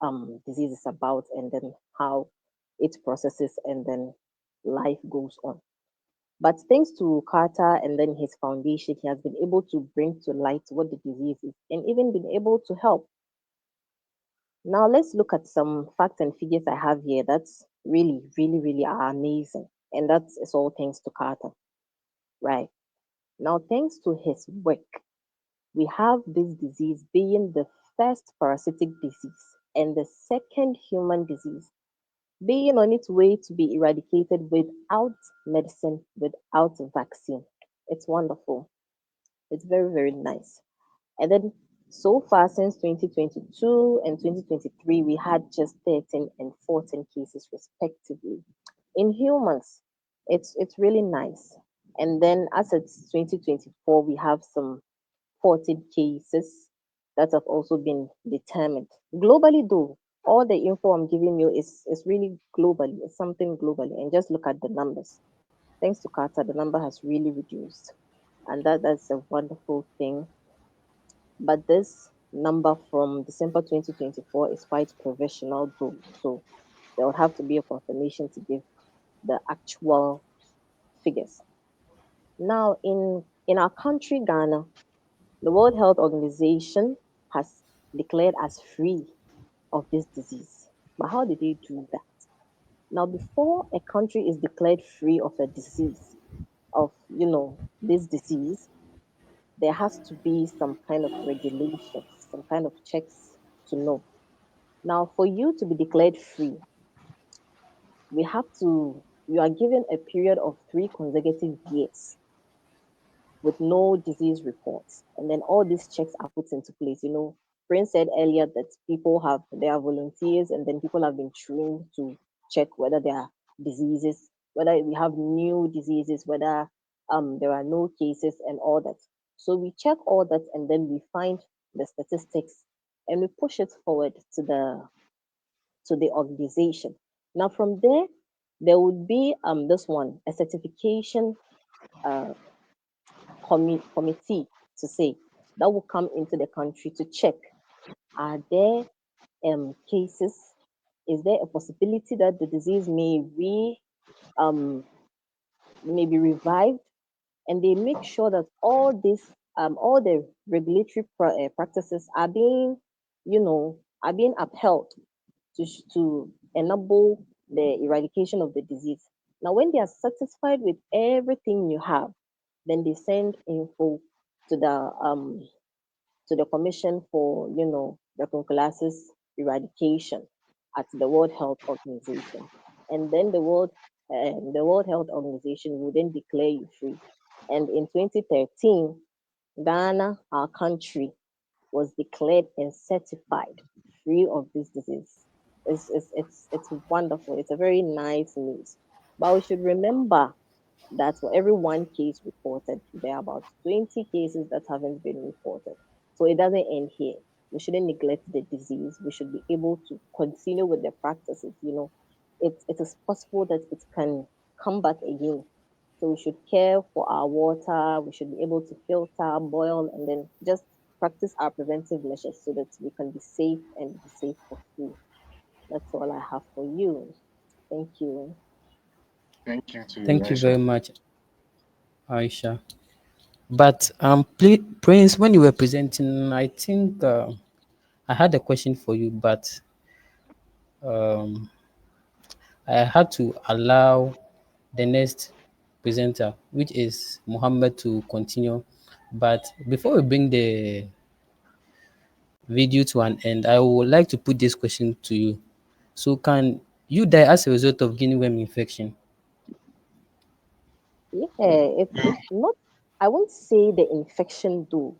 disease is about and then how it processes and then life goes on. But thanks to Carter and then his foundation, he has been able to bring to light what the disease is and even been able to help. Now let's look at some facts and figures I have here that's really, really, really are amazing. And that's it's all thanks to Carter. Right. Now, thanks to his work, we have this disease being the first parasitic disease and the second human disease being on its way to be eradicated without medicine, without vaccine. It's wonderful. It's very, very nice. And then so far since 2022 and 2023, we had just 13 and 14 cases respectively. In humans, it's really nice. And then as it's 2024, we have some 14 cases that have also been determined. Globally though, all the info I'm giving you is really globally, it's something globally. And just look at the numbers. Thanks to Carter, the number has really reduced. And that's a wonderful thing. But this number from December 2024 is quite provisional though. So there would have to be a confirmation to give the actual figures. Now, in our country, Ghana, the World Health Organization has declared us free of this disease. But how did they do that? Now, before a country is declared free of a disease, of this disease, there has to be some kind of regulations, some kind of checks to know. Now, for you to be declared free, you are given a period of 3 consecutive years with no disease reports. And then all these checks are put into place. Prince said earlier that there are volunteers and then people have been trained to check whether there are diseases, whether we have new diseases, whether there are no cases and all that. So we check all that and then we find the statistics and we push it forward to the organization. Now from there, there would be this one, a certification uh, committee to say that will come into the country to check, are there cases, is there a possibility that the disease um may be revived, and they make sure that all the regulatory practices are being upheld to enable the eradication of the disease. Now, when they are satisfied with everything you have, then they send info to the Commission for tuberculosis eradication at the World Health Organization, and then the World Health Organization will then declare you free. And in 2013, Ghana, our country, was declared and certified free of this disease. It's wonderful. It's a very nice news. But we should remember that for every one case reported, there are about 20 cases that haven't been reported. So it doesn't end here. We shouldn't neglect the disease. We should be able to continue with the practices. It is possible that it can come back again. So we should care for our water. We should be able to filter, boil, and then just practice our preventive measures so that we can be safe and be safe for food. That's all I have for you. Thank you. Thank you to Thank you very Aisha. much, Aisha. But Prince, when you were presenting, I think I had a question for you, but um, I had to allow the next presenter, which is Muhammad, to continue. But before we bring the video to an end, I would like to put this question to you. So, can you die as a result of guinea worm infection? Yeah, it's not, I won't say the infection though,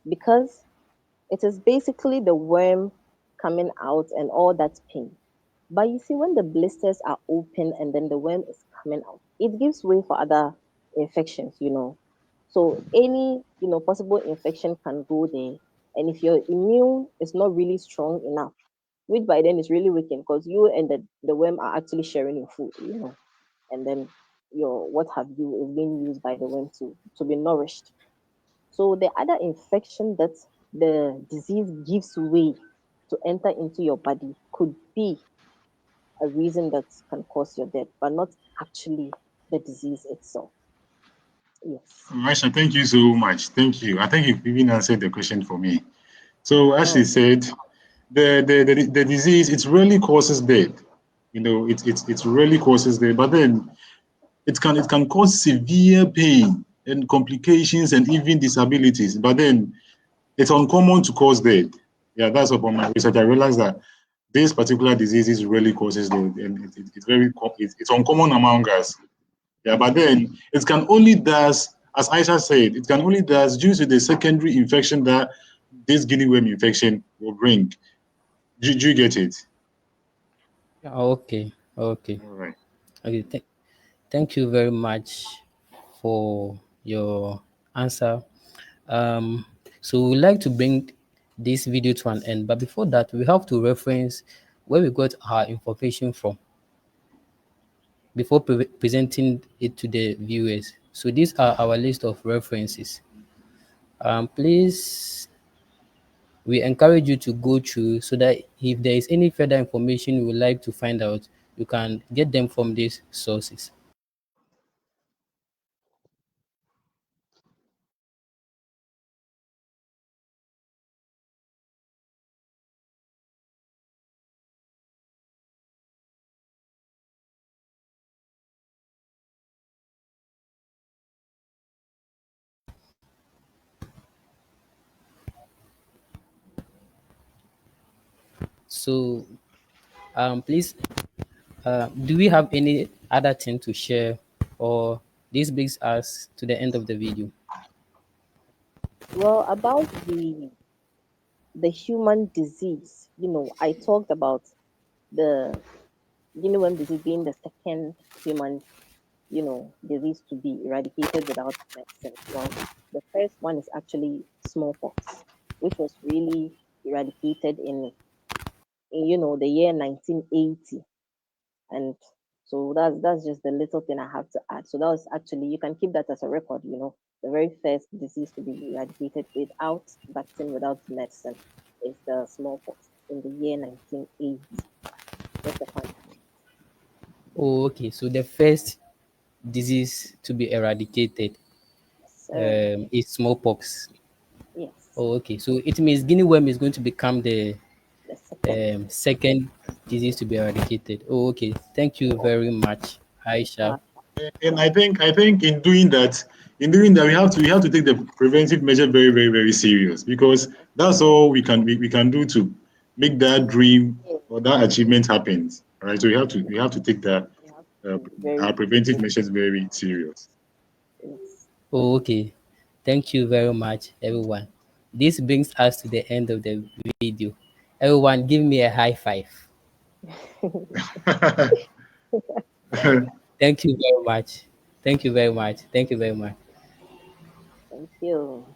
because it is basically the worm coming out and all that pain. But you see, when the blisters are open and then the worm is coming out, it gives way for other infections. So any possible infection can go there, and if your immune is not really strong enough, which by then is really weakened because you and the worm are actually sharing your food, and then your what have you is being used by the worm to be nourished. So the other infection that the disease gives way to enter into your body could be a reason that can cause your death, but not actually the disease itself. Yes. Maisha, thank you so much. Thank you. I think you've even answered the question for me. So, as she Oh, said, the disease it really causes death. It really causes death, but then it can cause severe pain and complications and even disabilities. But then it's uncommon to cause death. Yeah, that's upon my research. I realized that this particular disease really causes death, and it's uncommon among us. Yeah, but then it can only does, as Aisha said, it can only does due to the secondary infection that this guinea worm infection will bring. Do you get it? Yeah, okay, okay, All right. okay. Thank you very much for your answer. Um, so we like to bring this video to an end, but before that, we have to reference where we got our information from before presenting it to the viewers. So these are our list of references. Please, we encourage you to go through so that if there is any further information you would like to find out, you can get them from these sources. So, please, do we have any other thing to share, or this brings us to the end of the video? well, about the human disease, I talked about the worm disease being the second human, disease to be eradicated without medicine. Well, the first one is actually smallpox, which was really eradicated in the year 1980. And so that's just the little thing I have to add. So that was actually, you can keep that as a record, the very first disease to be eradicated without vaccine, without medicine, is the smallpox in the year 1980. Just a fun fact. Oh, okay. So the first disease to be eradicated Yes, sir. is smallpox. Yes, Oh, okay. So it means guinea worm is going to become the the second. second disease to be eradicated. Oh, okay. Thank you very much, Aisha. Uh, And I think in doing that we have to take the preventive measure very very very serious because that's all we can do to make that dream yeah, or that achievement happen. All right. So we have to take that you have uh, to be very our preventive measures very serious. yes. Oh, okay. Thank you very much, everyone. This brings us to the end of the video. Everyone, give me a high five. Thank you very much. Thank you very much. Thank you very much. Thank you.